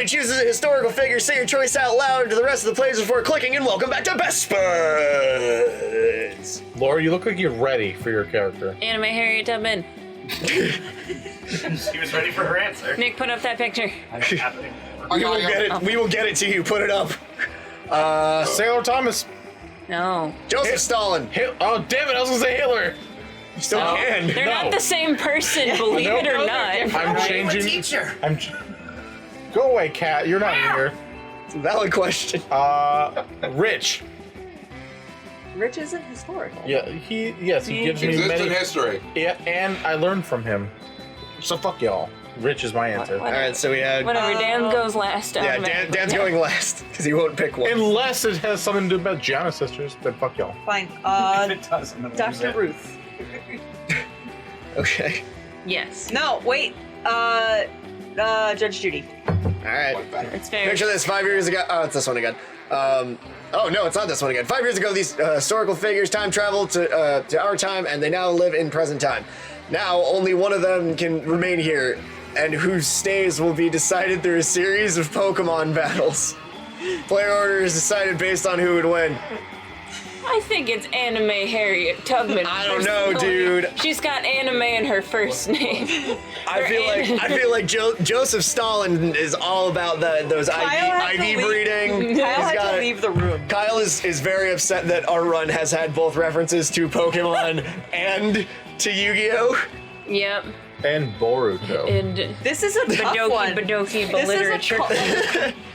Zoe chooses a historical figure. Say your choice out loud to the rest of the players before clicking, and welcome back to Best Spuds. Laura, you look like you're ready for your character. Anime Harriet Tubman. She was ready for her answer. Nick, put up that picture. We will get it. We will get it to you. Put it up. Sailor Thomas. No. Joseph Stalin. Oh, damn it, I was gonna say Hitler. You still can. They're not the same person, believe it or not. I'm changing. Teacher. Go away, cat. You're not here. It's a valid question. Rich. Rich isn't historical. Yeah, he gives me Exists many. in history. Yeah, and I learned from him. So fuck y'all. Rich is my answer. All right, so we had. Whatever, Dan goes last. Yeah, Dan's going last because he won't pick one. Unless it has something to do about Gianna sisters, then fuck y'all. Fine. If it doesn't, Dr. Ruth. Okay. Yes. No, wait. Judge Judy. All right. It's fair. Picture this. 5 years ago. Oh, it's this one again. Oh no, it's not this one again. 5 years ago, these historical figures time traveled to our time, and they now live in present time. Now, only one of them can remain here, and who stays will be decided through a series of Pokemon battles. Player order is decided based on who would win. I think it's Anime Harriet Tubman. I don't know, personally. dude. She's got anime in her first name. I feel like Joseph Stalin is all about those IV breeding. Kyle He's had got to it. leave the room. Kyle is very upset that our run has had both references to Pokemon and to Yu-Gi-Oh! Yep. And Boruto. And This is a tough one. Badoki, This is a literature.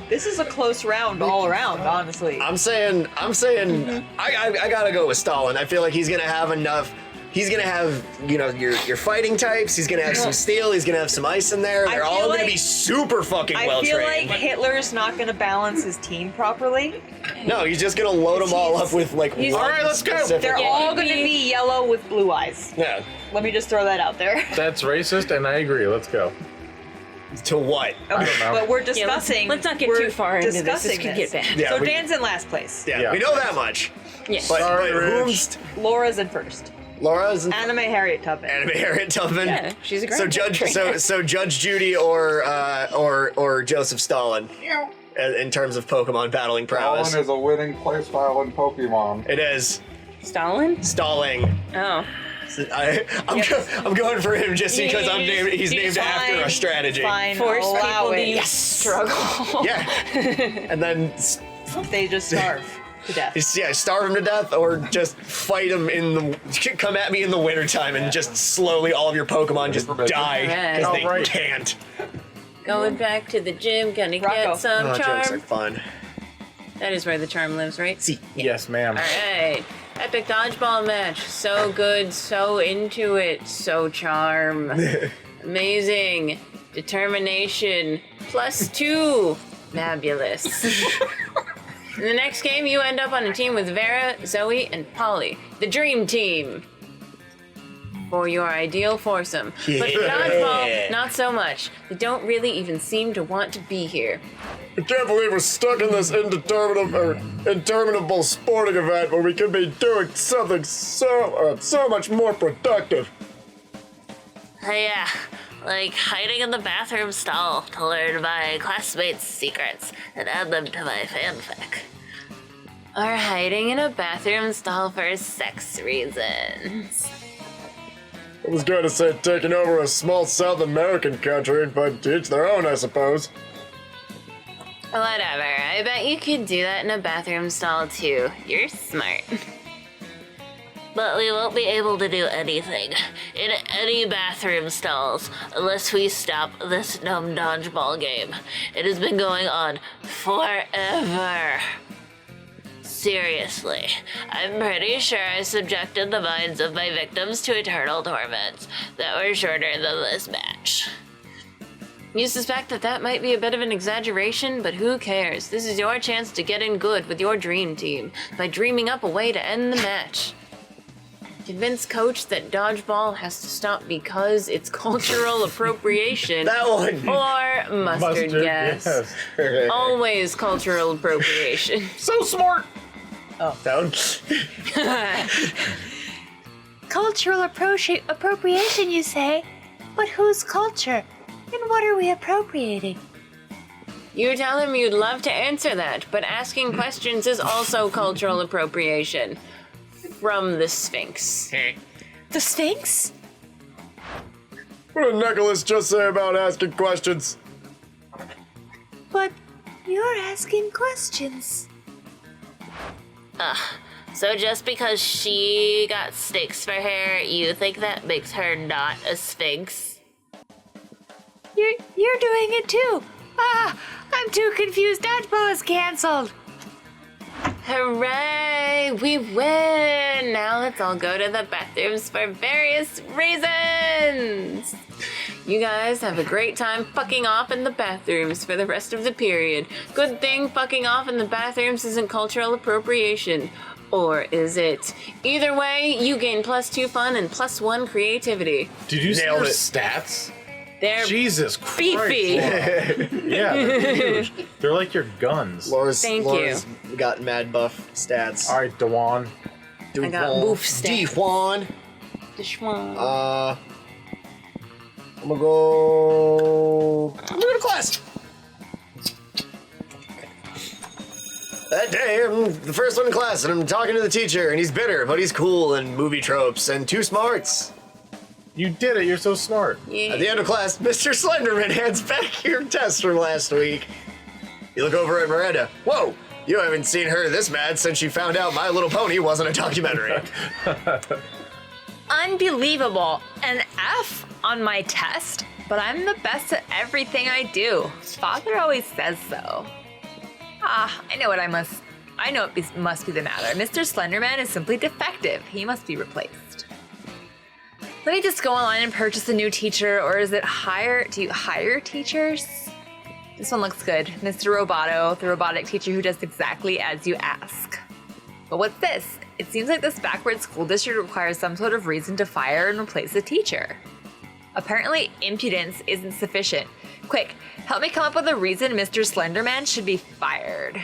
This is a close round all around, honestly. I'm saying, I gotta go with Stalin. I feel like he's gonna have enough. He's gonna have, your fighting types. He's gonna have some steel. He's gonna have some ice in there. They're all gonna be super fucking well I feel trained. like Hitler's not going to balance his team properly. No, he's just gonna load them all up with like. he's- one All right, let's go. specific They're one. all going to be yellow with blue eyes. Yeah. Let me just throw that out there. That's racist, and I agree. Let's go. To what? Okay, know. but we're Yeah, discussing. let's not get we're too far into this. This discussing could get bad. Yeah, so we- Dan's in last place. Yeah, we know that much. Yes. But Sorry, whomst Laura's in first. Laura's an Anime Harriet Tubman. Anime Harriet Tubman. Yeah, she's a great So Judge, trainer. so Judge Judy or Joseph Stalin, in terms of Pokemon battling prowess. Stalin is a winning playstyle in Pokemon. It is Stalin? stalling. Oh. I'm going for him just because he's named after a strategy. Fine, Force I'll allow people to it. struggle. Yeah, and then They just starve to death. starve him to death or just fight him come at me in the wintertime and just slowly all of your Pokemon just die because they Alright. can't. Going back to the gym, gonna Rocco. get some Oh, jokes are charm. fun. That is where the charm lives, right? See, Yes, ma'am. Alright. Epic dodgeball match. So good, so into it, so charm. Amazing. Determination. +2. Fabulous. In the next game, you end up on a team with Vera, Zoe, and Polly. The dream team. For your ideal foursome. But for dodgeball, not so much. They don't really even seem to want to be here. I can't believe we're stuck in this interminable sporting event when we could be doing something so much more productive. Yeah, like hiding in the bathroom stall to learn my classmates' secrets and add them to my fanfic. Or hiding in a bathroom stall for sex reasons. I was going to say taking over a small South American country, but to each their own, I suppose. Whatever, I bet you could do that in a bathroom stall too. You're smart. But we won't be able to do anything in any bathroom stalls unless we stop this dumb dodgeball game. It has been going on forever. Seriously, I'm pretty sure I subjected the minds of my victims to eternal torments that were shorter than this match. You suspect that might be a bit of an exaggeration, but who cares? This is your chance to get in good with your dream team by dreaming up a way to end the match. Convince coach that dodgeball has to stop because it's cultural appropriation. That one. Or mustard gas. Yes. Always cultural appropriation. So smart. Down. Cultural appropriation, you say? But whose culture? And what are we appropriating? You tell him you'd love to answer that, but asking questions is also cultural appropriation. From the Sphinx. The Sphinx? What did Nicholas just say about asking questions? But you're asking questions. So just because she got sticks for hair, you think that makes her not a sphinx? You're doing it too. I'm too confused. Dodgeball is canceled. Hooray! We win! Now let's all go to the bathrooms for various reasons! You guys have a great time fucking off in the bathrooms for the rest of the period. Good thing fucking off in the bathrooms isn't cultural appropriation. Or is it? Either way, you gain +2 fun and +1 creativity. Did you see Nailed her it. stats? They're Jesus Christ. beefy. Yeah, they're huge. They're like your guns. Laura's Thank got mad buff stats. All right, Dewan. I got boof stats. Juan. Schwan. I'm gonna go to class. That day, I'm the first one in class, and I'm talking to the teacher, and he's bitter, but he's cool, and movie tropes, and two smarts. You did it. You're so smart. At the end of class, Mr. Slenderman hands back your test from last week. You look over at Miranda. Whoa, you haven't seen her this mad since she found out My Little Pony wasn't a documentary. Unbelievable. An F on my test, but I'm the best at everything I do. Father always says so. I know it must be the matter. Mr. Slenderman is simply defective. He must be replaced. Let me just go online and purchase a new teacher, or is it do you hire teachers? This one looks good. Mr. Roboto, the robotic teacher who does exactly as you ask. But what's this? It seems like this backward school district requires some sort of reason to fire and replace a teacher. Apparently, impudence isn't sufficient. Quick, help me come up with a reason Mr. Slenderman should be fired.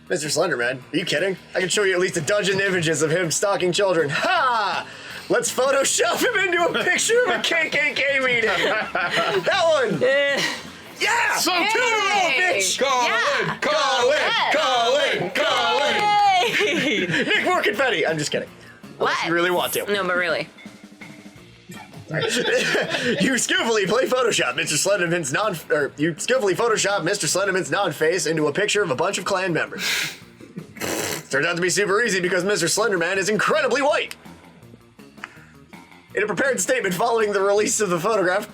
Mr. Slenderman, are you kidding? I can show you at least a dozen images of him stalking children. Ha! Let's Photoshop him into a picture of a KKK meeting. That one! Yeah! So Hey! Bitch! Yeah. Call in! Nick, more confetti! I'm just kidding. Unless you really want to. No, but really. You skillfully play Photoshop Mr. Slenderman's non-face into a picture of a bunch of Klan members. Turns out to be super easy because Mr. Slenderman is incredibly white. In a prepared statement following the release of the photograph,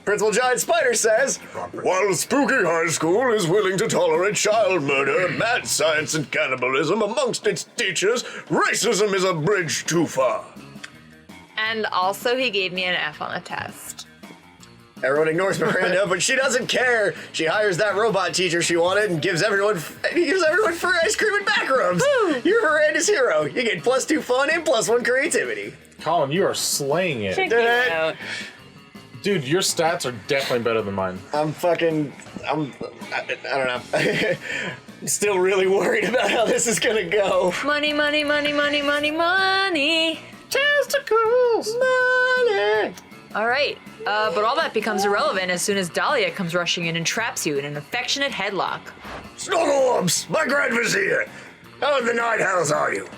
Principal Giant Spider says, "While Spooky High School is willing to tolerate child murder, mad science, and cannibalism amongst its teachers, racism is a bridge too far." And also, he gave me an F on the test. Everyone ignores Miranda, but she doesn't care. She hires that robot teacher she wanted and gives everyone free ice cream and back rubs. You're Miranda's hero. You get +2 fun and +1 creativity. Colin, you are slaying it. Check Did it it. out. Dude, your stats are definitely better than mine. I don't know. I'm still really worried about how this is gonna go. Money, money, money, money, money, money. Testicles! Money! All right, but all that becomes irrelevant as soon as Dahlia comes rushing in and traps you in an affectionate headlock. Snuggleumps, my Grand Vizier! How in the night hells are you?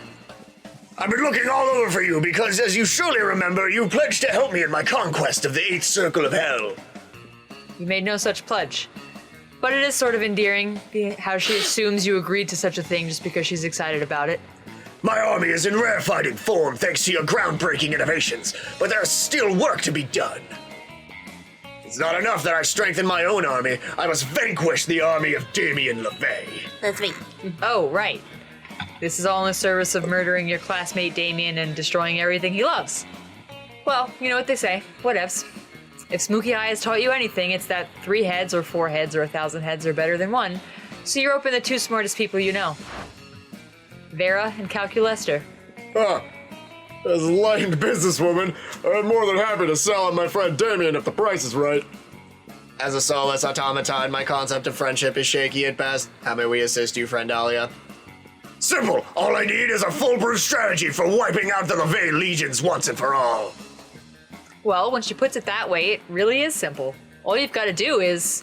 I've been looking all over for you because, as you surely remember, you pledged to help me in my conquest of the 8th Circle of Hell. You made no such pledge. But it is sort of endearing how she assumes you agreed to such a thing just because she's excited about it. My army is in rare fighting form thanks to your groundbreaking innovations, but there's still work to be done. It's not enough that I strengthen my own army, I must vanquish the army of Damien LaVey. That's me. Oh, right. This is all in the service of murdering your classmate Damien and destroying everything he loves. Well, you know what they say, whatevs. If Smokey Eye has taught you anything, it's that 3 heads or 4 heads or 1,000 heads are better than 1. So you're open the 2 smartest people you know. Vera and Calculester. As a enlightened businesswoman, I'm more than happy to sell on my friend Damien if the price is right. As a soulless automaton, my concept of friendship is shaky at best. How may we assist you, friend Dahlia? Simple. All I need is a foolproof strategy for wiping out the LaVey legions once and for all. Well, when she puts it that way, it really is simple. All you've got to do is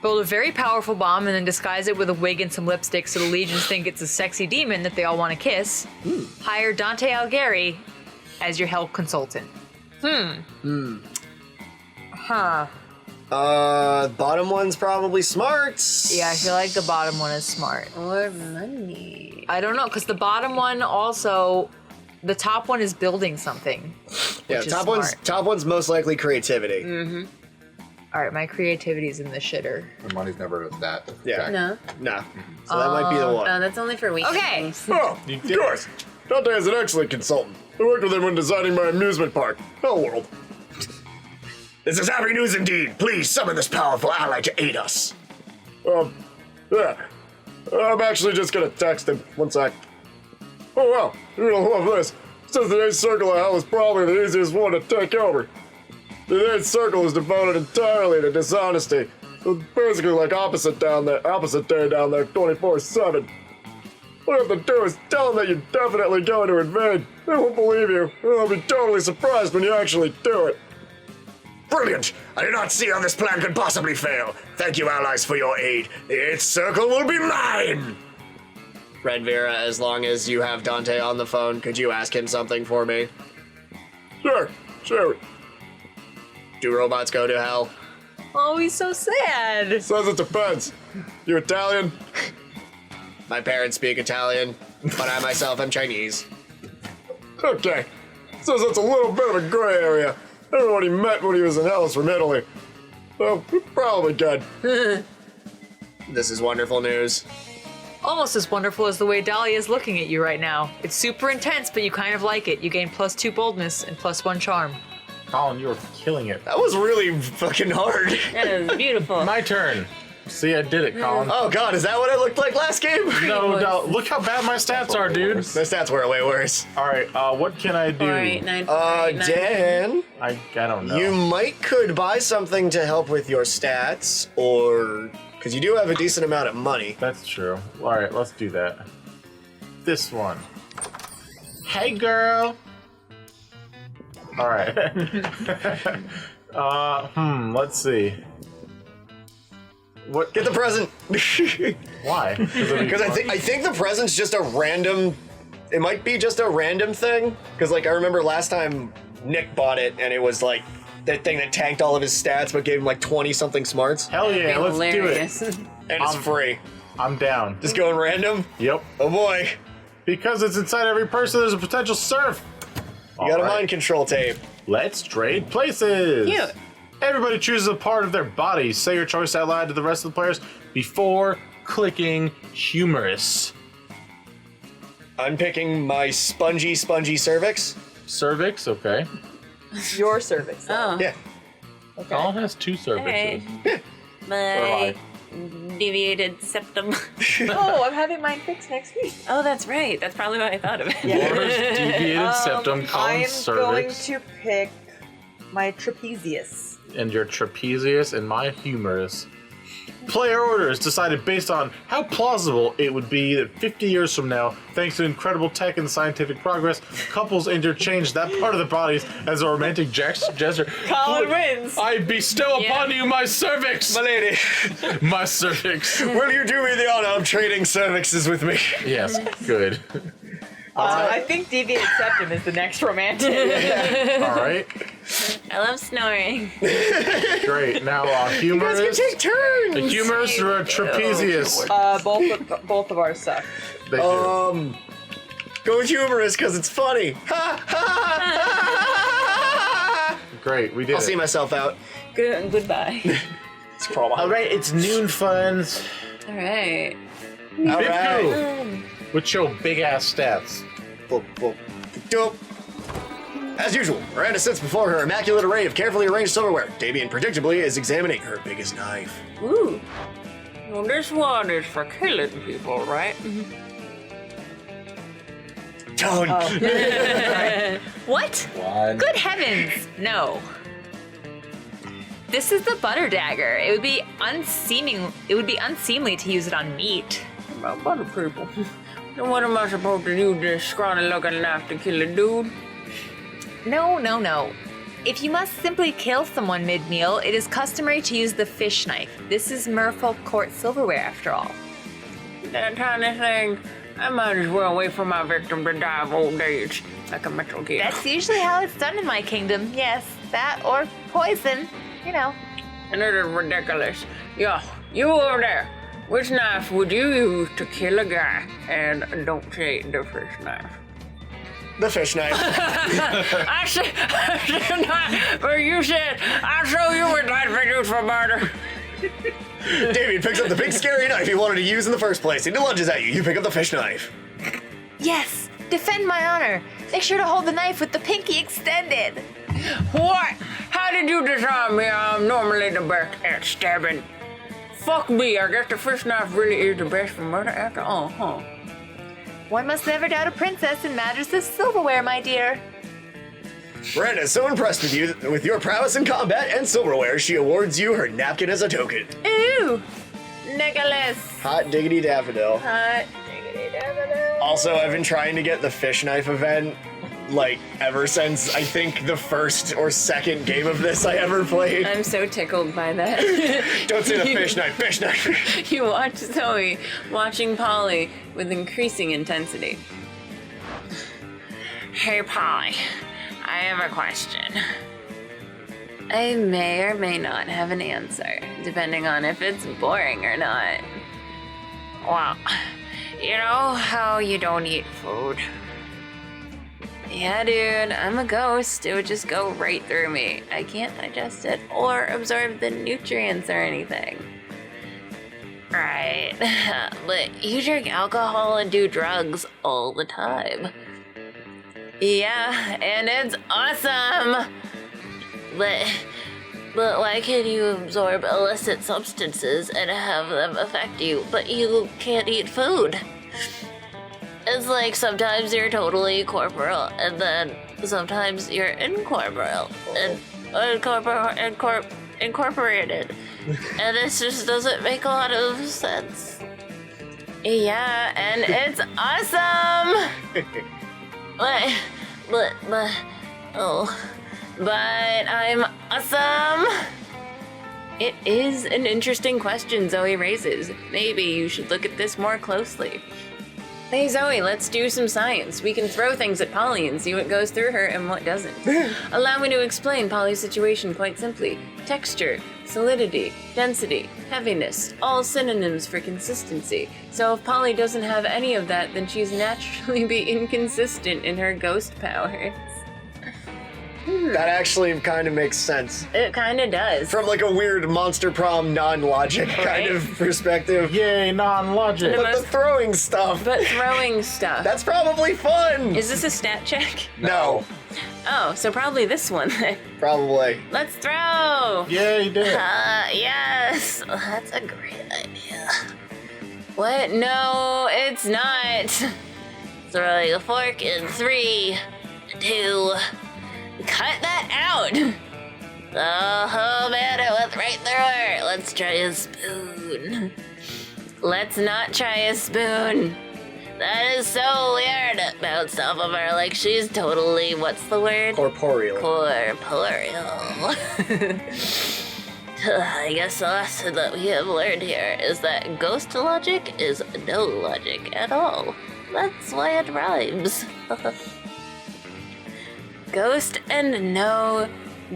build a very powerful bomb and then disguise it with a wig and some lipstick so the legions think it's a sexy demon that they all want to kiss. Hire Dante Alighieri as your health consultant. Huh. Bottom one's probably smart. Yeah, I feel like the bottom one is smart. Or money. I don't know, because the bottom one also, the top one is building something. Yeah, which is top one's most likely creativity. All right, my creativity is in the shitter. The money's never that. Yeah. Jack. No. Nah. So that might be the one. No, that's only for weekends. Okay. Oh, of course. Dante is an excellent consultant. I worked with him when designing my amusement park, Hell World. This is happy news indeed. Please summon this powerful ally to aid us. Yeah. I'm actually just gonna text him. One sec. Oh wow, you're gonna love this. It says the 8th circle of hell is probably the easiest one to take over. The 8th circle is devoted entirely to dishonesty. It's basically like opposite day down there 24/7. All you have to do is tell them that you're definitely going to invade. They won't believe you, and they'll be totally surprised when you actually do it. Brilliant! I do not see how this plan could possibly fail. Thank you, allies, for your aid. The 8th circle will be mine! Red Vera, as long as you have Dante on the phone, could you ask him something for me? Sure. Do robots go to hell? Oh, he's so sad. Says it depends. You Italian? My parents speak Italian, but I myself am Chinese. Okay. Says it's a little bit of a gray area. Everyone he met when he was in hell is from Italy. So, probably good. This is wonderful news. Almost as wonderful as the way Dahlia is looking at you right now. It's super intense, but you kind of like it. You gain +2 boldness and +1 charm. Colin, you were killing it. That was really fucking hard. That is beautiful. My turn. See, I did it, Colin. Oh god, is that what I looked like last game? No, look how bad my stats are, dude. My stats were way worse. All right, what can I do? 4, 8, 9, 4, 8, 9. I Dan, don't know. you could buy something to help with your stats, or because you do have a decent amount of money. That's true. All right, let's do that. This one. Hey, girl. All right. Let's see. What? Get the present. Why? Because I think the present's just a random. It might be just a random thing. Because like I remember last time Nick bought it, and it was like that thing that tanked all of his stats, but gave him like 20 something smarts, Hell yeah, let's Hilarious. do it. and it's free. I'm down. Just going random. Yep. Oh boy, Because it's inside every person, there's a potential serf. you got a mind control tape. Let's trade places. Cute. Everybody chooses a part of their body. Say your choice out loud to the rest of the players before clicking humorous. I'm picking my spongy cervix. Cervix, okay. Your cervix. Oh. Yeah. Colin has 2 cervixes. Hey. My I? deviated septum. Oh, I'm having mine fixed next week. Oh, that's right. That's probably why I thought of it. Laura's deviated septum, Colin's cervix, pick my trapezius. and your trapezius, and my humerus. Player orders decided based on how plausible it would be that 50 years from now, thanks to incredible tech and scientific progress, couples interchange that part of their bodies as a romantic gesture. Colin wins. I bestow upon you my cervix! My lady, My cervix. will you do me the honor of trading cervixes with me? Yes, good. I think deviated septum is the next romantic. All right, I love snoring. great. Now, You guys can humerus. take turns. A humerus or a trapezius? Both of ours suck. They do. Go with humorous because it's funny. Ha ha ha! Great, we did I'll see it. myself out. Goodbye. Let's crawl All right, it's noon funds. All right. All Big right. Goo, with your big ass stats. Dope. As usual, Miranda sits before her immaculate array of carefully arranged silverware. Damien, predictably, is examining her biggest knife. Ooh. Well, this one is for killing people, right? Don't. What? One. Good heavens, no. This is the butter dagger. It would be unseemly to use it on meat. About butter people. Then what am I supposed to use this scrawny looking knife to kill a dude? No. If you must simply kill someone mid-meal, it is customary to use the fish knife. This is merfolk court silverware, after all. That kind of thing. I might as well wait for my victim to die of old age, like a Metal Gear. That's usually how it's done in my kingdom. Yes, that or poison. You know. And it is ridiculous. Yo, you over there. Which knife would you use to kill a guy? And don't say the fish knife. The fish knife. I said not, but you said, I'll show you what knife I use for murder. Davey picks up the big scary knife he wanted to use in the first place. He lunges at you. You pick up the fish knife. Yes, defend my honor. Make sure to hold the knife with the pinky extended. What? How did you disarm me? I'm normally the best at stabbing. Fuck me, I guess the fish knife really is the best for murder after all, huh? One must never doubt a princess in matters of silverware, my dear. Miranda is so impressed with you, with your prowess in combat and silverware, she awards you her napkin as a token. Ooh, Nicholas. Hot diggity daffodil. Hot diggity daffodil. Also, I've been trying to get the fish knife event, like, ever since, I think, the first or second game of this I ever played. I'm so tickled by that. Don't say the fish knife. You watch Zoe watching Polly with increasing intensity. Hey, Polly, I have a question. I may or may not have an answer, depending on if it's boring or not. Well, you know how you don't eat food? Yeah, dude, I'm a ghost. It would just go right through me. I can't digest it or absorb the nutrients or anything. Right, but you drink alcohol and do drugs all the time. Yeah, and it's awesome! But why can you absorb illicit substances and have them affect you, but you can't eat food? It's like sometimes you're totally corporeal, and then sometimes you're incorporeal and incorporated. And this just doesn't make a lot of sense. Yeah, and it's awesome! But I'm awesome! It is an interesting question Zoe raises. Maybe you should look at this more closely. Hey Zoe, let's do some science. We can throw things at Polly and see what goes through her and what doesn't. Allow me to explain Polly's situation quite simply. Texture, solidity, density, heaviness, all synonyms for consistency. So if Polly doesn't have any of that, then she's naturally be inconsistent in her ghost powers. That actually kind of makes sense. It kind of does. From like a weird Monster Prom non-logic kind of perspective. Yay, non-logic. But the throwing stuff. But throwing stuff. That's probably fun. Is this a stat check? No. Oh, so probably this one then. Probably. Let's throw! Yeah, you did. Yes, that's a great idea. What? No, it's not. Throwing a fork in 3, 2. Cut that out! Oh man, it went right through her. Let's try a spoon. Let's not try a spoon. That is so weird. It bounced off of her like she's totally, what's the word? Corporeal. Corporeal. I guess the lesson that we have learned here is that ghost logic is no logic at all. That's why it rhymes. Ghost and no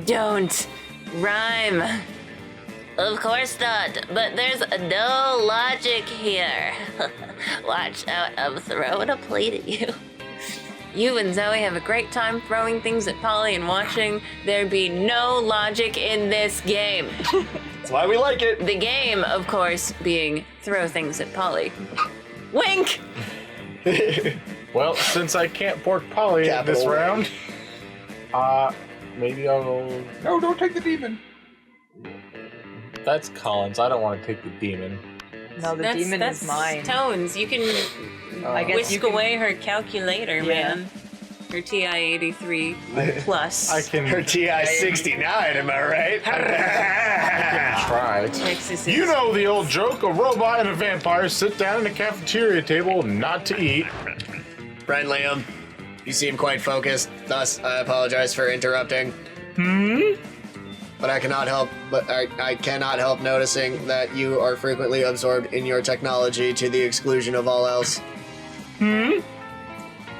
don't rhyme. Of course not, but there's no logic here. Watch out, I'm throwing a plate at you. You and Zoe have a great time throwing things at Polly and watching there be no logic in this game. That's why we like it. The game, of course, being throw things at Polly. Wink! Well, since I can't pork Polly Capital this wink. round, maybe I'll... No, don't take the demon. That's Collins. I don't want to take the demon. No, the demon is mine. Tones. You can I guess whisk you can- away her calculator, man. Her TI-83 plus. I can Her TI-69, am I right? try. Texas You know the old joke, a robot and a vampire sit down at a cafeteria table not to eat. Friend Liam, you seem quite focused, thus I apologize for interrupting. But I cannot help noticing that you are frequently absorbed in your technology to the exclusion of all else.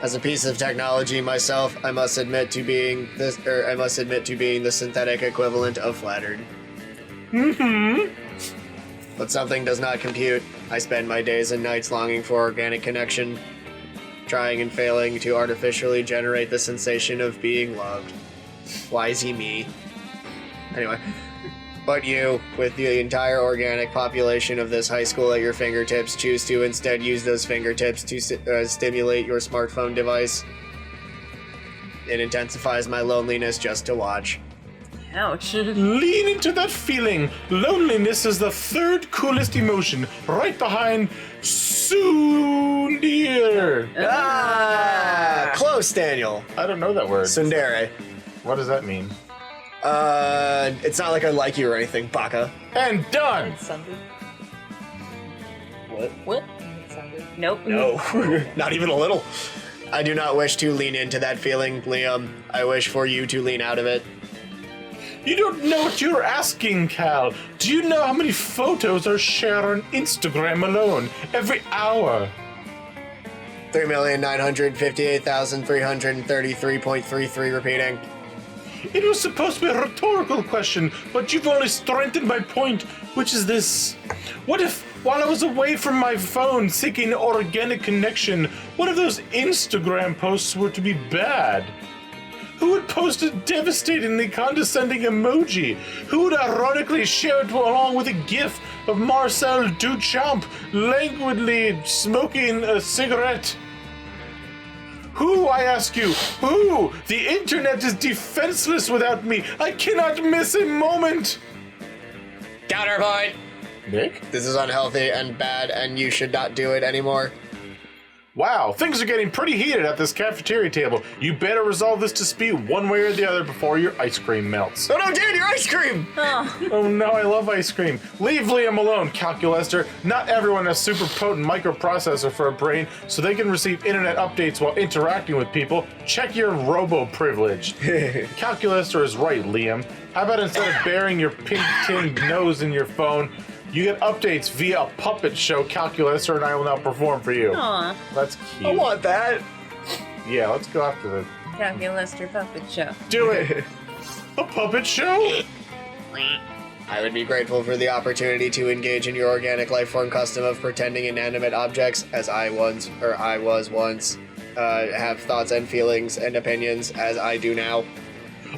As a piece of technology myself, I must admit to being the synthetic equivalent of flattered. But something does not compute. I spend my days and nights longing for organic connection, trying and failing to artificially generate the sensation of being loved. Why is he me? Anyway, but you, with the entire organic population of this high school at your fingertips, choose to instead use those fingertips to stimulate your smartphone device. It intensifies my loneliness just to watch. Ouch. Lean into that feeling. Loneliness is the third coolest emotion, right behind soon dear. Close, Daniel. I don't know that word. Tsundere. What does that mean? It's not like I like you or anything, Baka. And done. What? Nope. No, not even a little. I do not wish to lean into that feeling, Liam. I wish for you to lean out of it. You don't know what you're asking, Cal. Do you know how many photos are shared on Instagram alone every hour? 3,958,333.33 repeating. It was supposed to be a rhetorical question, but you've only strengthened my point, which is this. What if, while I was away from my phone seeking organic connection, one of those Instagram posts were to be bad? Who would post a devastatingly condescending emoji? Who would ironically share it along with a gif of Marcel Duchamp languidly smoking a cigarette? Who, I ask you, who? The internet is defenseless without me. I cannot miss a moment. Counterpoint. Nick? This is unhealthy and bad, and you should not do it anymore. Wow, things are getting pretty heated at this cafeteria table. You better resolve this dispute one way or the other before your ice cream melts. Oh no, Dan, your ice cream! Oh no, I love ice cream. Leave Liam alone, Calculaster. Not everyone has super potent microprocessor for a brain, so they can receive internet updates while interacting with people. Check your robo-privilege. Calculaster is right, Liam. How about instead of burying your pink-tinned nose in your phone, you get updates via a puppet show Calculator, and I will now perform for you. Aw. That's cute. I want that. Yeah, let's go after the... Calculaster puppet show. Do it! A puppet show? I would be grateful for the opportunity to engage in your organic life form custom of pretending inanimate objects, as I was once, have thoughts and feelings and opinions, as I do now.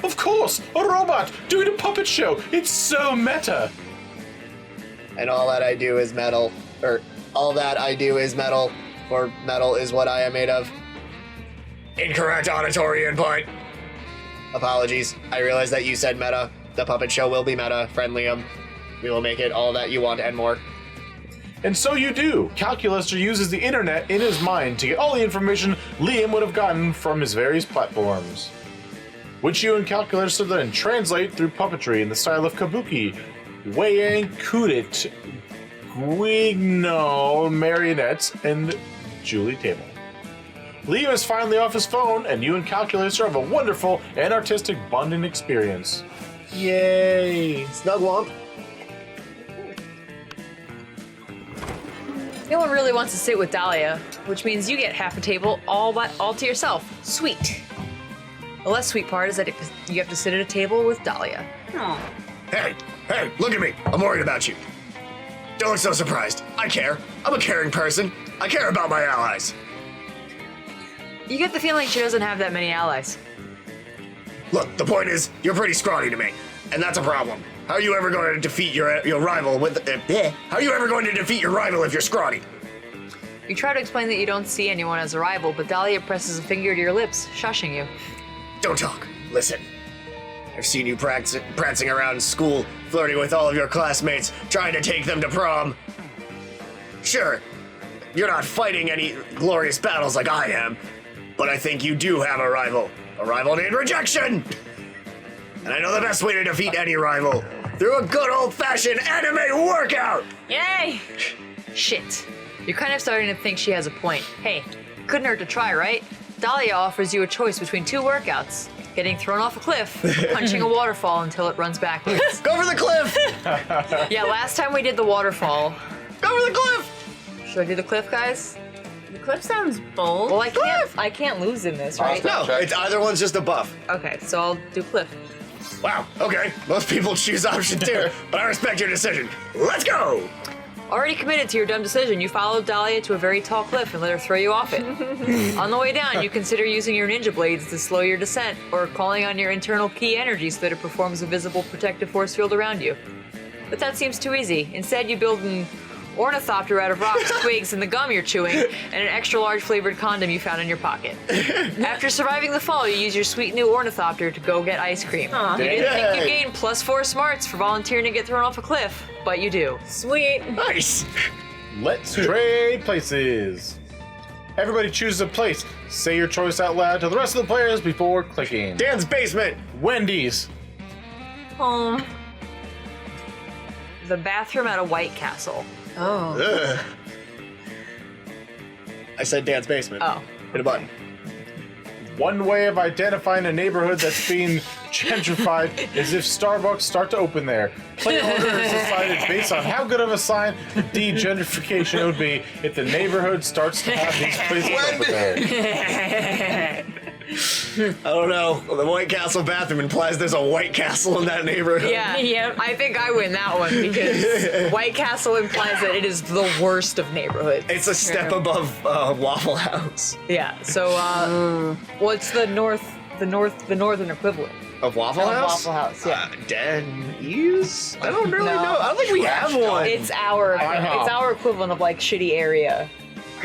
Of course! A robot doing a puppet show! It's so meta! And all that I do is metal, for metal is what I am made of. Incorrect auditory input. Apologies. I realize that you said meta. The puppet show will be meta, friend Liam. We will make it all that you want and more. And so you do. Calculator uses the internet in his mind to get all the information Liam would have gotten from his various platforms, which you and Calculator then translate through puppetry in the style of kabuki, Wayang Kudit, Guigno, marionettes, and Julie Table. Liam is finally off his phone, and you and Calculator have a wonderful and artistic bonding experience. Yay! Snug womp. No one really wants to sit with Dahlia, which means you get half a table all to yourself. Sweet. The less sweet part is that you have to sit at a table with Dahlia. Aw. Hey, look at me. I'm worried about you. Don't look so surprised. I care. I'm a caring person. I care about my allies. You get the feeling she doesn't have that many allies. Look, the point is, you're pretty scrawny to me, and that's a problem. How are you ever going to defeat your rival with... How are you ever going to defeat your rival if you're scrawny? You try to explain that you don't see anyone as a rival, but Dahlia presses a finger to your lips, shushing you. Don't talk. Listen. I've seen you prancing around school, flirting with all of your classmates, trying to take them to prom. Sure, you're not fighting any glorious battles like I am, but I think you do have a rival named Rejection! And I know the best way to defeat any rival, through a good old-fashioned anime workout! Yay! Shit. You're kind of starting to think she has a point. Hey, couldn't hurt to try, right? Dahlia offers you a choice between two workouts. getting thrown off a cliff, punching a waterfall until it runs backwards. Go for the cliff! Yeah, last time we did the waterfall. Go for the cliff! Should I do the cliff, guys? The cliff sounds bold. Well, I can't lose in this, right? No, it's either one's just a buff. Okay, so I'll do cliff. Wow, okay. Most people choose option 2, but I respect your decision. Let's go! Already committed to your dumb decision, you followed Dahlia to a very tall cliff and let her throw you off it. On the way down, you consider using your ninja blades to slow your descent, or calling on your internal key energy so that it performs a visible protective force field around you. But that seems too easy. Instead, you build an ornithopter out of rocks, twigs, and the gum you're chewing, and an extra large flavored condom you found in your pocket. After surviving the fall, you use your sweet new ornithopter to go get ice cream. You didn't think you gained +4 smarts for volunteering to get thrown off a cliff, but you do. Sweet. Nice! Let's trade places. Everybody chooses a place. Say your choice out loud to the rest of the players before clicking. Dan's basement! Wendy's. Home. The bathroom at a White Castle. Oh. Ugh. I said Dan's basement. Oh. Hit a button. One way of identifying a neighborhood that's being gentrified is if Starbucks start to open there. Player order is decided based on how good of a sign of de-gentrification it would be if the neighborhood starts to have these places open there. I don't know. The White Castle bathroom implies there's a White Castle in that neighborhood. Yeah, Yep. I think I win that one because White Castle implies that it is the worst of neighborhoods. It's a step above Waffle House. Yeah. So, what's the northern equivalent Of Waffle of House? Waffle House? Yeah. Denny's? I don't really No. know. I don't think we have one. It's our equivalent of like shitty area.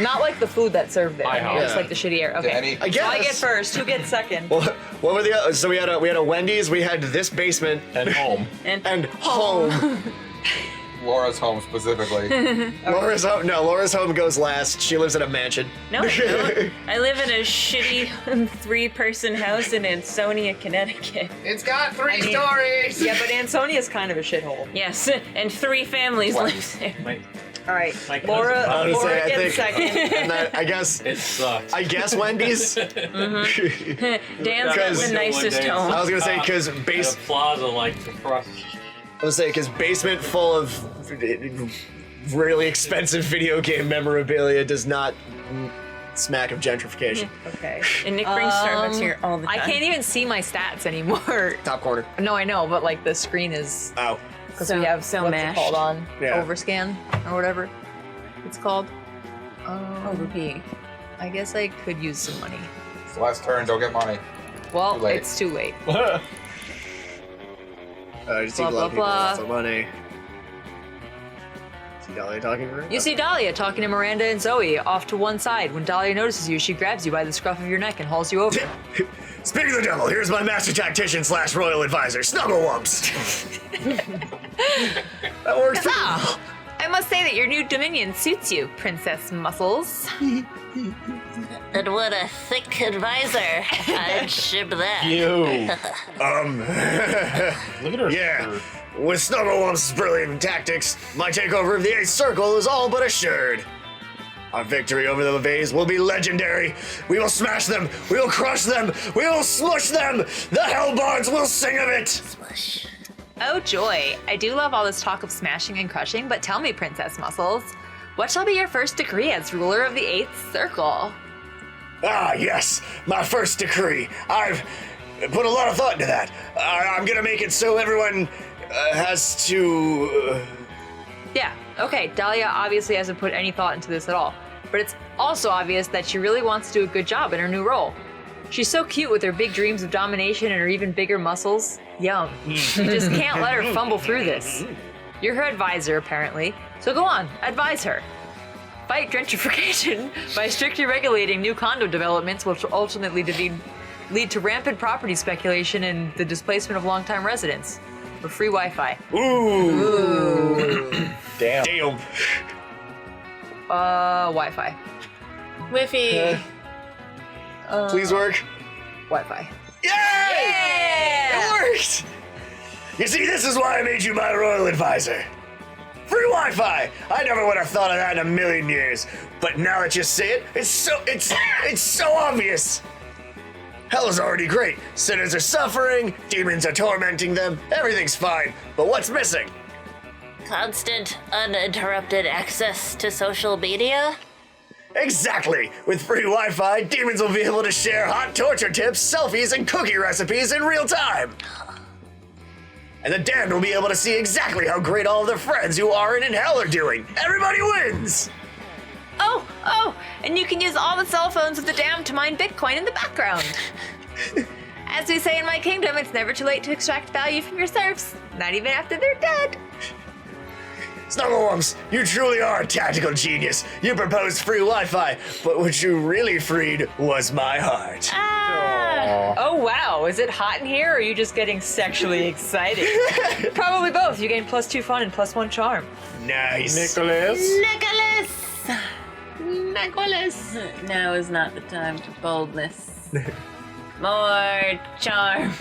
Not like the food that's served there. IHOP. Just like the shitty area. Okay. Danny. I So I get guess. first. Who gets second? What were the other? So we had a Wendy's. We had this basement And home. and home. Laura's home specifically. Laura's home. No, Laura's home goes last. She lives in a mansion. No, I don't. I live in a shitty 3-person house in Ansonia, Connecticut. It's got 3 mean- stories! Yeah, but Ansonia's kind of a shithole. Yes, and 3 families live there. All right, My cousin- Laura. Honestly, Laura I gets think- second. And that, I guess. It sucks. I guess Wendy's. Dan's got Because- the nicest I home. was gonna say because The plaza like across. I was saying because basement full of really expensive video game memorabilia does not smack of gentrification. Okay. And Nick brings Starbucks here all the I time. can't even see my stats anymore. Top corner. No, I know, but like the screen is Oh. because So- we have so what's mashed. it called on Yeah. overscan or whatever it's called. OVP. I guess I could use some money. It's the last turn, don't get money. Well, Too late. it's too late. I just see Blah, a lot of people blah, with lots of money. See Dahlia talking to her? You see Dahlia talking to Miranda and Zoe off to one side. When Dahlia notices you, she grabs you by the scruff of your neck and hauls you over. Speak of the devil, here's my master tactician / royal advisor, Snugglewumps. That works pretty well. Ah, I must say that your new dominion suits you, Princess Muscles. And what a thick advisor. I'd ship that. You. Look at her. Yeah. With Snugglewump's brilliant tactics, my takeover of the 8th Circle is all but assured. Our victory over the LeVays will be legendary. We will smash them. We will crush them. We will smush them. The Hellbards will sing of it. Smush. Oh joy, I do love all this talk of smashing and crushing, but tell me, Princess Muscles, what shall be your first decree as ruler of the 8th Circle? Ah, yes, my first decree. I've put a lot of thought into that. I'm gonna make it so everyone has to. Yeah, okay, Dahlia obviously hasn't put any thought into this at all, but it's also obvious that she really wants to do a good job in her new role. She's so cute with her big dreams of domination and her even bigger muscles. Yum. You just can't let her fumble through this. You're her advisor, apparently, so go on, advise her. Fight gentrification by strictly regulating new condo developments, which will ultimately lead to rampant property speculation and the displacement of longtime residents. For free Wi-Fi. Damn. Damn. Wi-Fi. Whiffy. Please work. Wi-Fi. Yay! Yeah! It worked! You see, this is why I made you my royal advisor. Free Wi-Fi! I never would have thought of that in a million years. But now that you say it, it's so obvious. Hell is already great. Sinners are suffering, demons are tormenting them, everything's fine. But what's missing? Constant, uninterrupted access to social media? Exactly! With free Wi-Fi, demons will be able to share hot torture tips, selfies, and cookie recipes in real time. And the damned will be able to see exactly how great all of their friends who aren't in hell are doing. Everybody wins! Oh, and you can use all the cell phones of the damned to mine Bitcoin in the background. As we say in my kingdom, it's never too late to extract value from your serfs, not even after they're dead. Snugglewumps, you truly are a tactical genius. You proposed free Wi-Fi, but what you really freed was my heart. Oh wow, is it hot in here or are you just getting sexually excited? Probably both. You gain +2 fun and +1 charm. Nice. Nicholas. Nicholas! Now is not the time for boldness. More charm.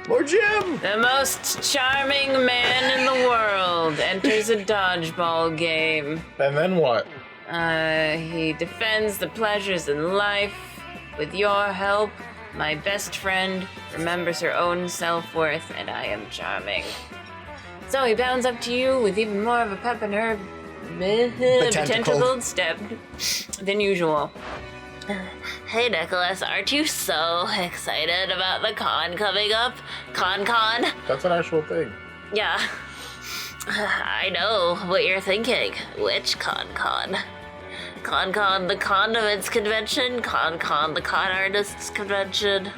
More Jim. The most charming man in the world enters a dodgeball game. And then what? He defends the pleasures in life. With your help, my best friend remembers her own self-worth, and I am charming. So he bounds up to you with even more of a pep in her tentacled step than usual. Hey Nicholas, aren't you so excited about the con coming up? Con? That's an actual thing. Yeah. I know what you're thinking. Which con? Con, the condiments convention? Con, the con artists convention?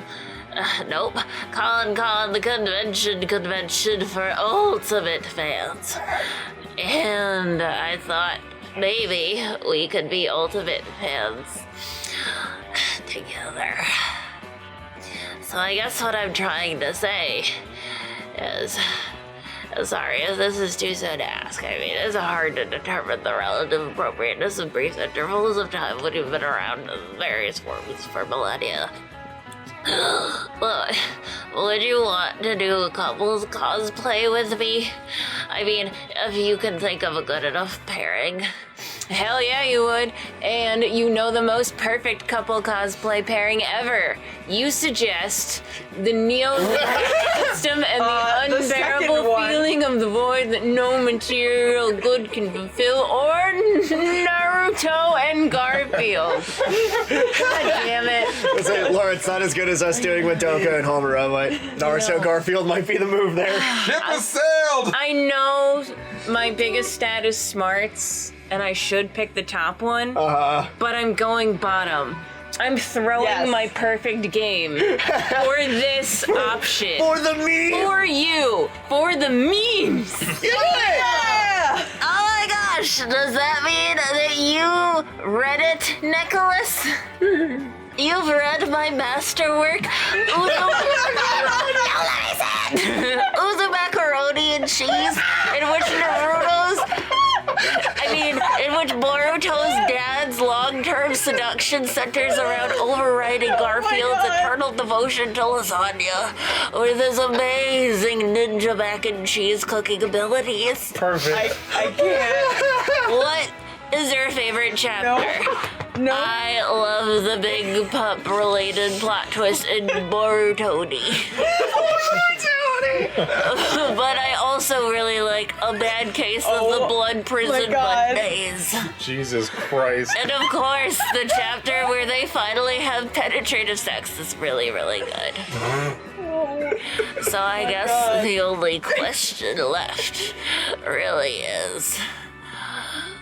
Nope. Con, the convention for ultimate fans. And I thought maybe we could be ultimate fans together. So I guess what I'm trying to say is, sorry if this is too soon to ask. I mean, it's hard to determine the relative appropriateness of brief intervals of time when you've been around in various forms for millennia. Look, would you want to do a couples cosplay with me? I mean, if you can think of a good enough pairing. Hell yeah, you would. And you know the most perfect couple cosplay pairing ever. You suggest the Neo system and the unbearable feeling of the void that no material good can fulfill, or Naruto and Garfield. God damn it. Say, Laura, it's not as good as us doing with Doka and Homura. Naruto Garfield might be the move there. Ship has sailed! I know my biggest stat is smarts, and I should pick the top one, but I'm going bottom. I'm throwing my perfect game for this option. For the meme! For you! For the memes! Yeah! Oh my gosh, does that mean that you read it, Nicholas? You've read my masterwork? Uzu macaroni and cheese, in which Boruto's dad's long-term seduction centers around overriding Garfield's eternal devotion to lasagna with his amazing ninja mac and cheese cooking abilities. Perfect. I can't. What is your favorite chapter? No. I love the big pup-related plot twist in Borutoni. But I also really like A Bad Case of the Blood Prison Mondays. Jesus Christ. And of course, the chapter where they finally have penetrative sex is really, really good. So I guess the only question left really is,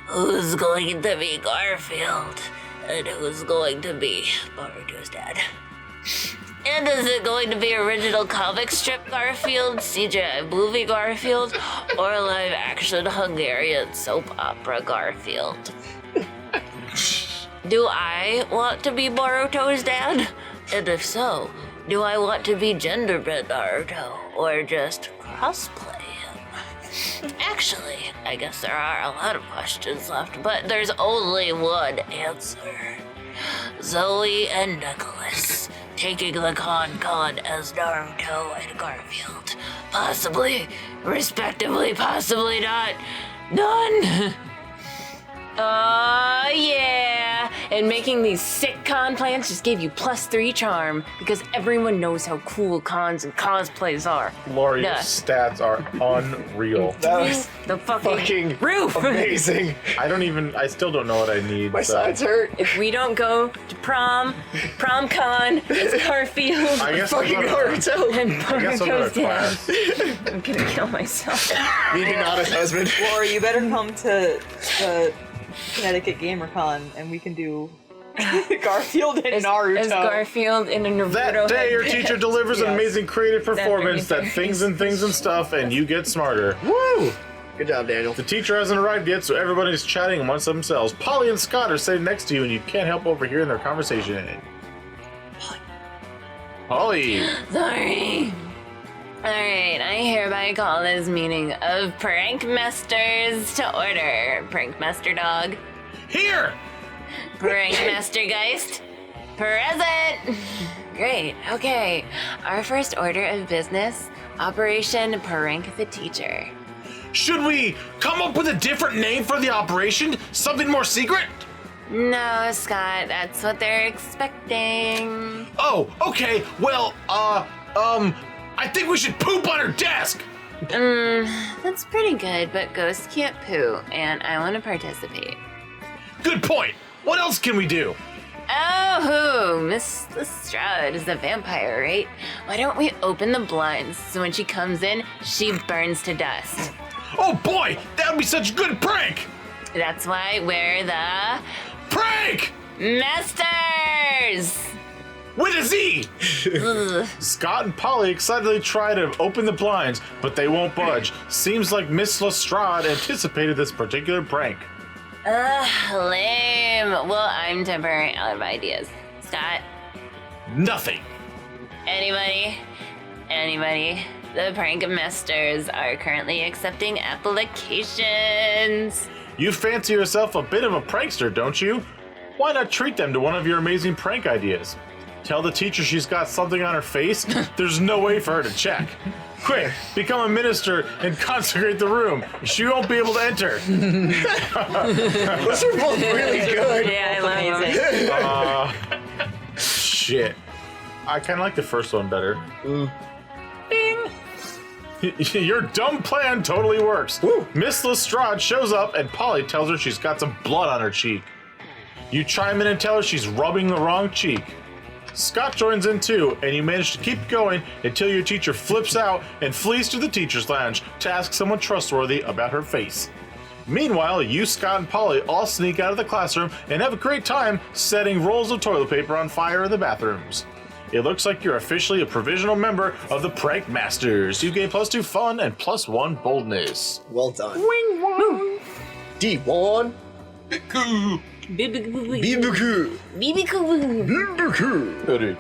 who's going to be Garfield? And who's going to be Boruto's dad? And is it going to be original comic strip Garfield, CGI movie Garfield, or live action Hungarian soap opera Garfield? Do I want to be Boruto's dad? And if so, do I want to be genderbend Naruto, or just cosplay him? Actually, I guess there are a lot of questions left, but there's only one answer. Zoe and Nicholas taking the con as Naruto and Garfield. Possibly, respectively, possibly not. None. Yeah, and making these sick con plans just gave you +3 charm because everyone knows how cool cons and cosplays are. Laura, your Duh. stats are unreal. That was The fucking roof. Amazing. I still don't know what I need. My sides hurt. If we don't go to prom con, it's Garfield. I guess I'll Fucking go to- Naruto. and I guess I'll go goes to down. class. I'm gonna kill myself. Me and Hinata's husband. Or you better come to the Connecticut GamerCon and we can do Garfield and Naruto. As Garfield in a Naruto That day, your headband. teacher delivers an Yes. amazing creative performance That that things and stuff, and you get smarter. Woo! Good job, Daniel. The teacher hasn't arrived yet, so everybody's chatting amongst themselves. Polly and Scott are sitting next to you, and you can't help overhearing their conversation. Polly! Sorry. Alright, I hereby call this meeting of prank masters to order. Prank master dog. Here! Prank master geist. Present! Great, okay. Our first order of business, Operation Prank the Teacher. Should we come up with a different name for the operation? Something more secret? No, Scott, that's what they're expecting. Oh, okay. Well, I think we should poop on her desk. That's pretty good, but ghosts can't poo, and I want to participate. Good point. What else can we do? Oh, Miss Lestrade is a vampire, right? Why don't we open the blinds so when she comes in, she burns to dust? Oh boy, that would be such a good prank. That's why we're the Prank Masters! with a Z. Scott and Polly excitedly try to open the blinds, but they won't budge. Seems like Miss Lestrade anticipated this particular prank. Lame. Well, I'm temporarily out of ideas. Scott, Nothing. anybody? The prank masters are currently accepting applications. You fancy yourself a bit of a prankster, don't you? Why not treat them to one of your amazing prank ideas? Tell the teacher she's got something on her face. There's no way for her to check. Quick, become a minister and consecrate the room. She won't be able to enter. Those are both really good. Yeah, I love them. Shit. I kind of like the first one better. Bing. Your dumb plan totally works. Woo. Miss Lestrade shows up and Polly tells her she's got some blood on her cheek. You chime in and tell her she's rubbing the wrong cheek. Scott joins in too, and you manage to keep going until your teacher flips out and flees to the teacher's lounge to ask someone trustworthy about her face. Meanwhile, you, Scott, and Polly all sneak out of the classroom and have a great time setting rolls of toilet paper on fire in the bathrooms. It looks like you're officially a provisional member of the Prank Masters. You gain +2 fun and +1 boldness. Well done. D1. Cool. Bibuku. Bibiku. Bibuku.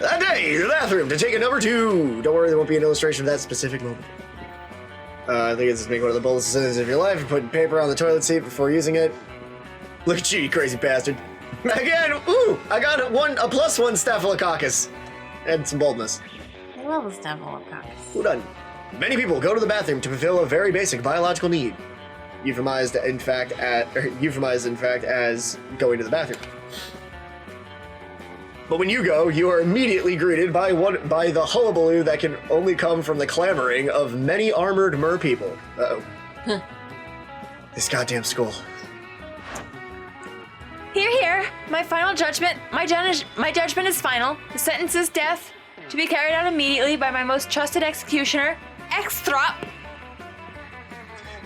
That day, the bathroom to take a number 2. Don't worry, there won't be an illustration of that specific moment. I think it's just make one of the boldest decisions of your life. You're putting paper on the toilet seat before using it. Look at you crazy bastard. Again, ooh, I got a +1 staphylococcus. And some boldness. I love the staphylococcus. Who done? Many people go to the bathroom to fulfill a very basic biological need. Euphemised in fact as going to the bathroom. But when you go, you are immediately greeted by the hullabaloo that can only come from the clamoring of many armored mer people. Uh-oh. This goddamn school. Here. My final judgment. My judgment is final. The sentence is death, to be carried out immediately by my most trusted executioner, Exthrop.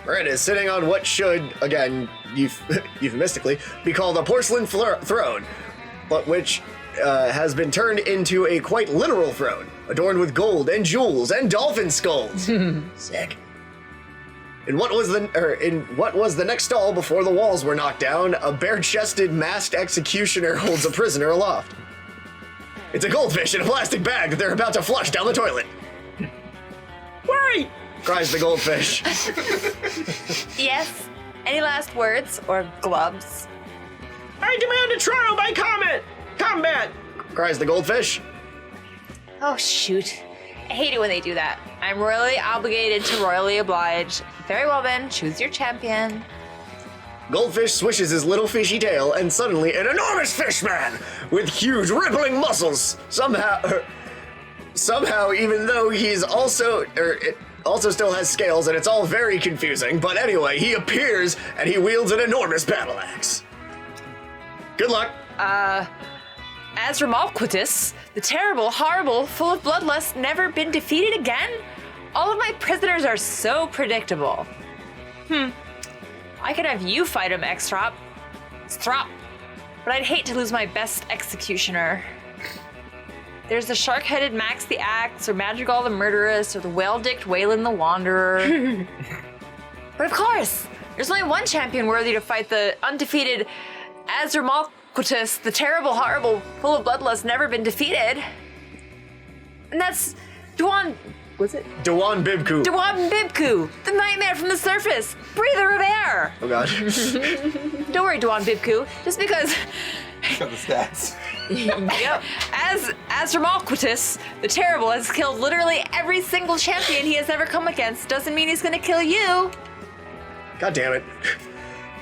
Miranda is sitting on what should, again, euphemistically, be called a porcelain throne, but which has been turned into a quite literal throne, adorned with gold and jewels and dolphin skulls. Sick. In what was the next stall before the walls were knocked down, a bare-chested masked executioner holds a prisoner aloft. It's a goldfish in a plastic bag that they're about to flush down the toilet. Wait! Cries the goldfish. Yes. Any last words or gloves? I demand a trial by combat! Cries the goldfish. Oh shoot. I hate it when they do that. I'm royally obligated to royally oblige. Very well then, choose your champion. Goldfish swishes his little fishy tail, and suddenly an enormous fish man with huge rippling muscles somehow, even though he's also still has scales, and it's all very confusing. But anyway, he appears and he wields an enormous battle axe. Good luck. Azramalquitus, the terrible, horrible, full of bloodlust, never been defeated again? All of my prisoners are so predictable. I could have you fight him, Extrop. Strop. But I'd hate to lose my best executioner. There's the shark-headed Max the Axe, or Madrigal the Murderess, or the whale-dicked Waylon the Wanderer. But of course, there's only one champion worthy to fight the undefeated Azramalquitus, the terrible, horrible, full of bloodlust, never been defeated. And that's Dewan... Was it? Dewan Bibku. Dewan Bibku, the nightmare from the surface, breather of air. Oh god. Don't worry, Dewan Bibku, just because... Got the stats. Yep. As Azramalquitus, the Terrible, has killed literally every single champion he has ever come against, doesn't mean he's gonna kill you. God damn it.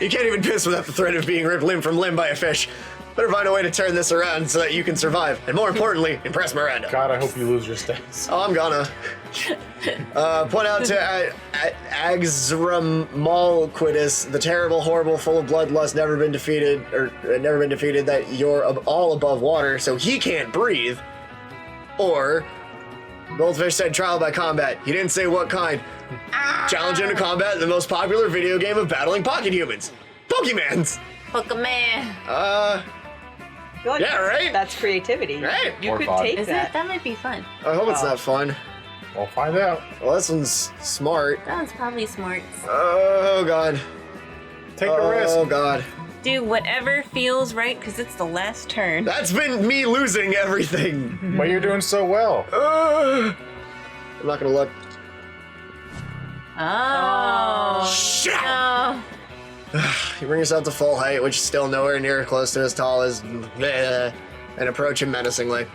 You can't even piss without the threat of being ripped limb from limb by a fish. Better find a way to turn this around so that you can survive. And more importantly, impress Miranda. God, I hope you lose your stats. Oh, I'm gonna. Point out to Azramalquitus, the terrible, horrible, full of bloodlust, never been defeated, that you're all above water, so he can't breathe. Or, Goldfish said trial by combat. He didn't say what kind. Challenge him to combat in the most popular video game of battling pocket humans. Pokemans! Pokemon. I feel like Yeah, right? That's creativity. Right? You Or could fun. take Is that. it? That might be fun. I hope it's not fun. We'll find out. Well, this one's smart. That was probably smart. Oh, God. Take a risk. Oh, God. Do whatever feels right, because it's the last turn. That's been me losing everything. But you're doing so well. I'm not gonna look. Oh. Shit! No. You bring yourself to full height, which is still nowhere near close to as tall as and approach him menacingly.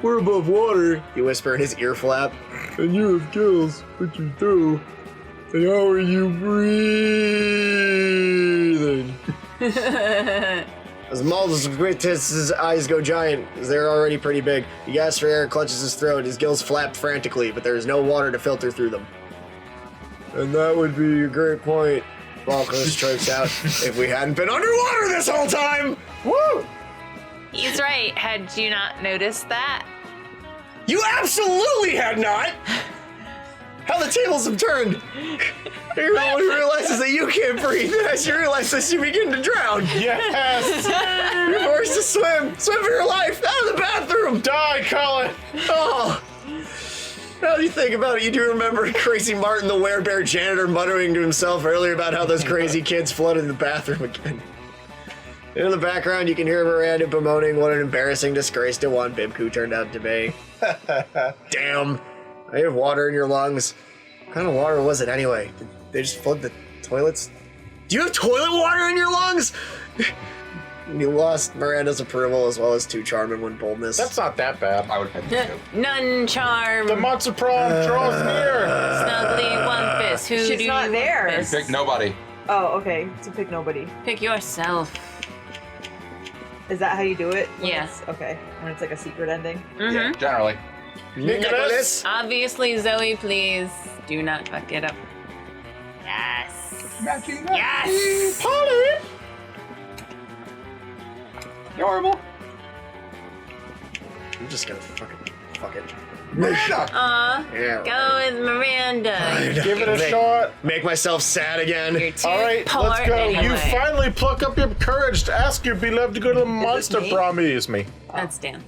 We're above water, you whisper in his ear flap. And you have gills, but you do. And how are you breathing? As Maldi's eyes go giant, as they're already pretty big, he gasps for air, clutches his throat, his gills flap frantically, but there is no water to filter through them. And that would be a great point, Valkyrie chirps out, if we hadn't been underwater this whole time! Woo! He's right. Had you not noticed that? You absolutely had not! How the tables have turned! You're the one who realizes that you can't breathe, and as you realize this, you begin to drown. Yes! You're forced to swim! Swim for your life! Out of the bathroom! Die, Colin! Oh! Now that you think about it, you do remember Crazy Martin, the werebear janitor, muttering to himself earlier about how those crazy kids flooded the bathroom again. And in the background, you can hear Miranda bemoaning what an embarrassing disgrace Dewan Bibku turned out to be. Damn. I have water in your lungs. What kind of water was it anyway? Did they just flood the toilets? Do you have toilet water in your lungs? You lost Miranda's approval as well as 2 charm and 1 boldness. That's not that bad. I would have had to. None charm. The Monster Prom draws near. Snuggly Wumpus. Who She's do not you there. Wumpus? Pick nobody. Oh, okay. So pick nobody. Pick yourself. Is that how you do it? When Yeah. it's- okay. When it's like a secret ending. Yeah, generally. Nicholas! Obviously, Zoe, please do not fuck it up. Yes. Yes. Polly! Adorable. I'm just gonna fuck it. Miranda! Aw. Yeah. Go with Miranda. Give it a shot. Make myself sad again. You're too All right, poor let's go. anyway. You finally pluck up your courage to ask your beloved to go to the Monster me? Prom. It is me. That's Dan.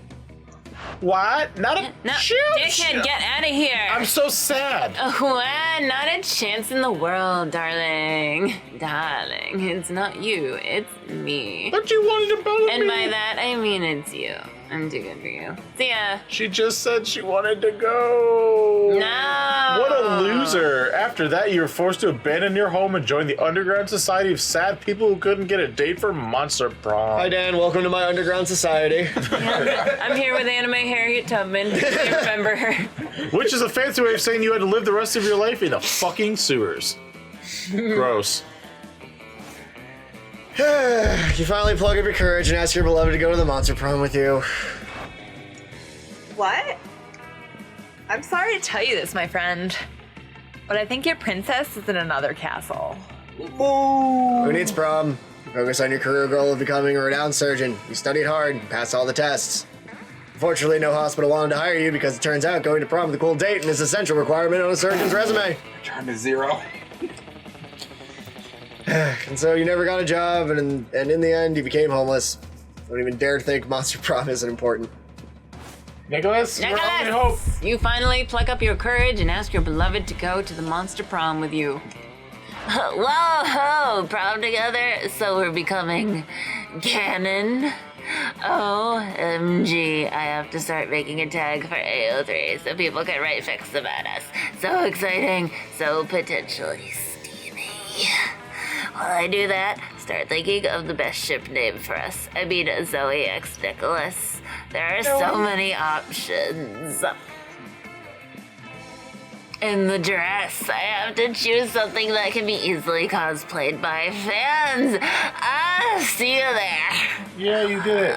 What? Not a No, shoot. dickhead, get out of here. I'm so sad. What? Not a chance in the world, darling. Darling, it's not you, it's me. But you wanted to bother And me. by that, I mean it's you. I'm too good for you. See ya. She just said she wanted to go. No. What a loser. After that, you were forced to abandon your home and join the underground society of sad people who couldn't get a date for Monster Prom. Hi, Dan. Welcome to my underground society. I'm here with Anime Harriet Tubman. I remember her. Which is a fancy way of saying you had to live the rest of your life in the fucking sewers. Gross. You finally plug up your courage and ask your beloved to go to the Monster Prom with you. What? I'm sorry to tell you this, my friend, but I think your princess is in another castle. Who needs prom? Focus on your career goal of becoming a renowned surgeon. You studied hard and passed all the tests. Unfortunately, no hospital wanted to hire you because it turns out going to prom with a cool date is an essential requirement on a surgeon's resume. Time is 0. And so you never got a job, and in the end, you became homeless. Don't even dare think Monster Prom isn't important. Nicholas, we're only hope. You finally pluck up your courage and ask your beloved to go to the Monster Prom with you. Whoa, prom together, so we're becoming canon. OMG, I have to start making a tag for AO3 so people can write fics about us. So exciting, so potentially steamy. While I do that, start thinking of the best ship name for us. I mean, Zoe x Nicholas. There are so many options. In the dress, I have to choose something that can be easily cosplayed by fans. See you there. Yeah, you did it.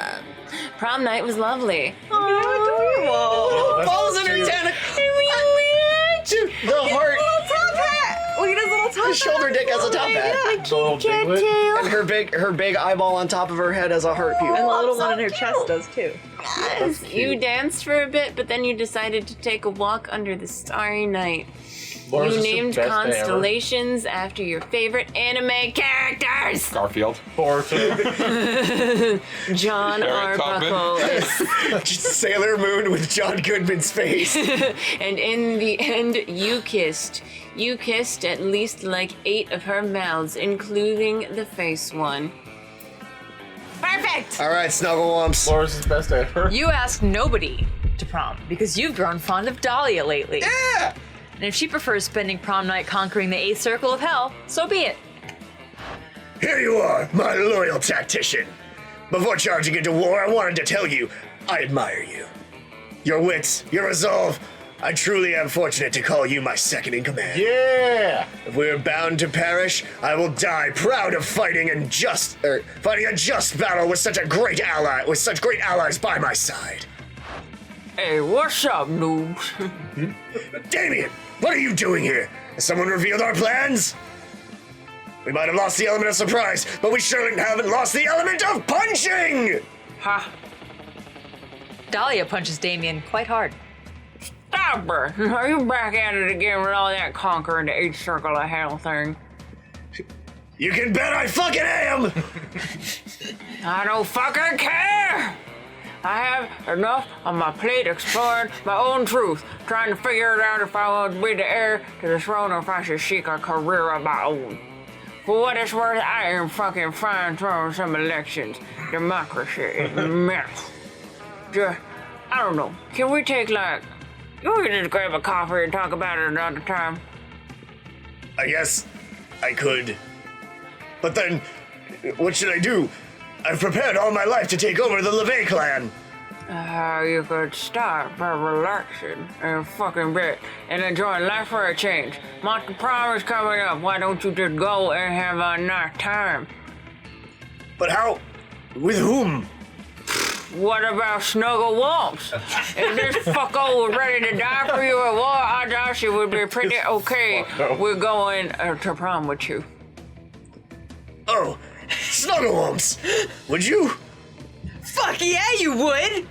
Prom night was lovely. Little balls in her tentacle. The heart. Look at his little top His shoulder dick has a top hat. The little diglet. And her big eyeball on top of her head has a heart pupil. And the little one in her chest does too. You danced for a bit, but then you decided to take a walk under the starry night. Laura's You just the named best day ever. constellations after your favorite anime characters. Garfield. Boruto. John Eric Arbuckle. Just Sailor Moon with John Goodman's face. And in the end, you kissed. You kissed at least like 8 of her mouths, including the face one. Perfect! All right, Snugglewumps. Laura's the best day ever. You asked nobody to prom because you've grown fond of Dahlia lately. Yeah! And if she prefers spending prom night conquering the 8th circle of hell, so be it. Here you are, my loyal tactician. Before charging into war, I wanted to tell you, I admire you. Your wits, your resolve. I truly am fortunate to call you my second in command. Yeah! If we are bound to perish, I will die proud of fighting a just battle with such great allies by my side. Hey, what's up, noobs? Damien, what are you doing here? Has someone revealed our plans? We might have lost the element of surprise, but we surely haven't lost the element of punching! Ha! Dahlia punches Damien quite hard. Stop her! Are you back at it again with all that conquering the 8th circle of hell thing? You can bet I fucking am! I don't fucking care! I have enough on my plate exploring my own truth, trying to figure it out if I want to be the heir to the throne or if I should seek a career of my own. For what it's worth, I am fucking fine throwing some elections. Democracy is mess. Just, I don't know. Can we take we can just grab a coffee and talk about it another time? I guess I could. But then, what should I do? I've prepared all my life to take over the LeVay clan. You could start by relaxing and fucking bit and enjoying life for a change. Monster Prom is coming up. Why don't you just go and have a nice time? But how? With whom? What about Snuggle Wumps? If this fucko was ready to die for you at war, I doubt she would be pretty okay. We're going to prom with you. Oh, Snugglewumps! Would you? Fuck yeah, you would!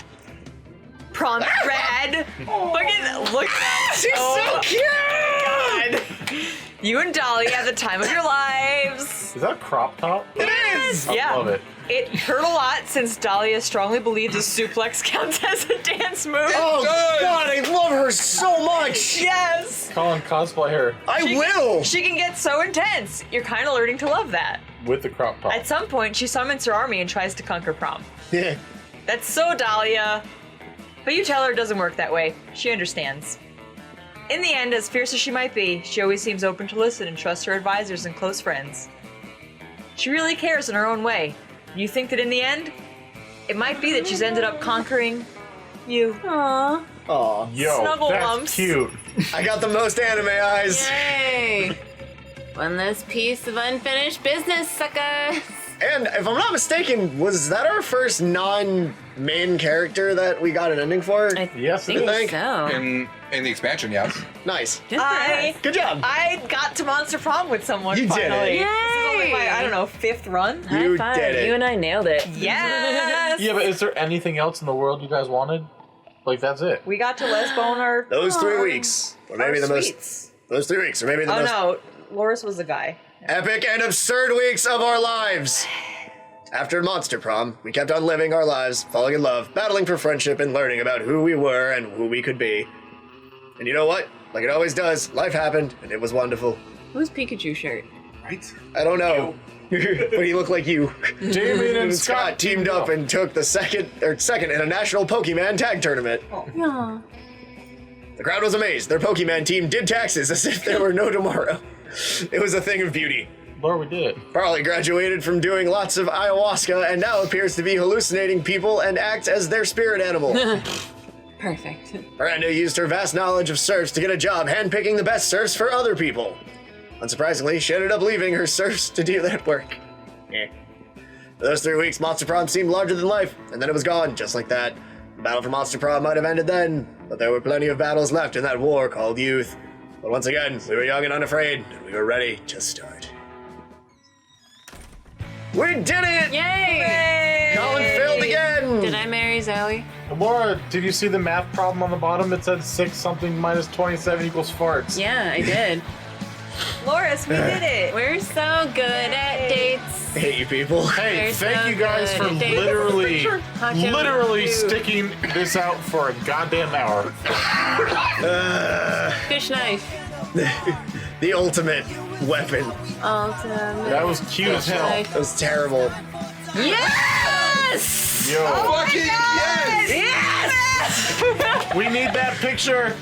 Prom rad! Look at She's so cute! you and Dahlia have the time of your lives. Is that a crop top? It is! I Yeah. love it. It hurt a lot since Dahlia strongly believes a suplex counts as a dance move. Oh God, I love her so much! Yes! Colin, cosplay her I will! She can get so intense. You're kind of learning to love that. with the crop top. At some point, she summons her army and tries to conquer prom. Yeah. That's so Dahlia. But you tell her it doesn't work that way. She understands. In the end, as fierce as she might be, she always seems open to listen and trust her advisors and close friends. She really cares in her own way. You think that in the end, it might be that she's ended up conquering you. Aww. Aw. Yo, Snuggle that's lumps. cute. I got the most anime eyes. Yay! One less piece of unfinished business, suckers. And if I'm not mistaken, was that our first non-main character that we got an ending for? I Yes, it think is. so. In the expansion, yes. Nice. Good for us. Good job. I got to Monster Prom with someone You did it. finally. Yay! This is only my, I don't know, 5th run. High You five. did it. You and I nailed it. Yes! Yeah, but is there anything else in the world you guys wanted? Like, that's it. We got to lesbone our Those 3 weeks. Or maybe the most. sweets. Those 3 weeks. Or maybe the Oh most no, Loris was the guy. epic and absurd weeks of our lives. After Monster Prom, we kept on living our lives, falling in love, battling for friendship, and learning about who we were and who we could be. And you know what? Like it always does, life happened, and it was wonderful. Who's Pikachu shirt? Right? I don't know, but he looked like you. Damien And Scott teamed up and took the second in a national Pokemon tag tournament. Yeah. The crowd was amazed. Their Pokemon team did taxes as if there were no tomorrow. It was a thing of beauty. Lord, we did it. Carly graduated from doing lots of ayahuasca and now appears to be hallucinating people and acts as their spirit animal. Perfect. Miranda used her vast knowledge of serfs to get a job handpicking the best serfs for other people. Unsurprisingly, she ended up leaving her serfs to do that work. For those 3 weeks, Monster Prom seemed larger than life, and then it was gone, just like that. The battle for Monster Prom might have ended then, but there were plenty of battles left in that war called youth. But once again, we were young and unafraid, and we were ready to start. We did it! Yay! Colin failed again! Did I marry Zoe? Laura, did you see the math problem on the bottom? It said 6 something minus 27 equals farts. Yeah, I did. Loris, we did it. We're so good at dates. I hate you people. Hey, You're thank so you guys for good. Thank you. literally Dude. sticking this out for a goddamn hour. Fish knife. The ultimate weapon. Ultimate. That was cute as hell. That was terrible. Yes! Yo, Fucking yes! Yes! we need that picture.